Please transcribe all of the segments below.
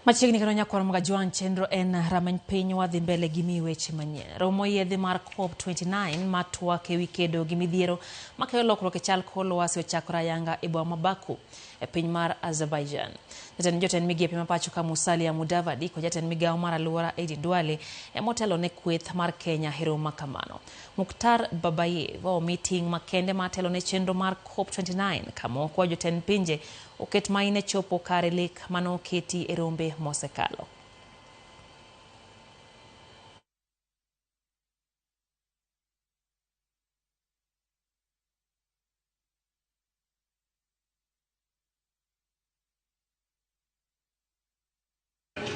Machiegni kendo nyakwar mga Joan chenro en rameny piny wadhi mbele gi miyo weche manyien. Romo yedhi mar COP29 matwak ewi kedo gi midhiero makelo lokruok e chal kor lwasi ochakore ayanga e boma Baku e piny mar Azerbaijan. Jotend migepe ma pacho ka Musalia Mudavadi kod jatend migawo mar alwora Edi Duale motelo ne kweth mar Kenya e romo makamano. Muktar Babayev omi ting' makende matelo ne chenro mar COP29 kamoko jotend pinje oket maine chopo kare lek manoketi e rombe mosekalo.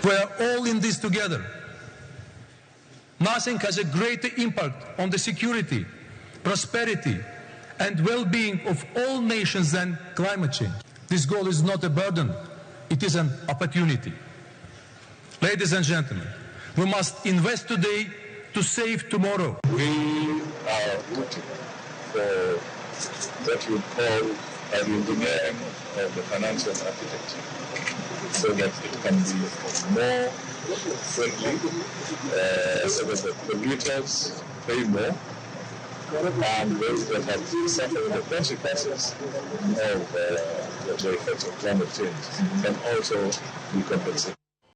We are all in this together. Nothing has a greater impact on the security, prosperity, and well-being of all nations than climate change. This goal is not a burden, it is an opportunity. Ladies and gentlemen, we must invest today to save tomorrow. We are looking for what we call an engineering of the financial architecture, so that it can be more friendly, so that the polluters pay more, and those that have suffered the consequences of the effects of climate change can also be compensated.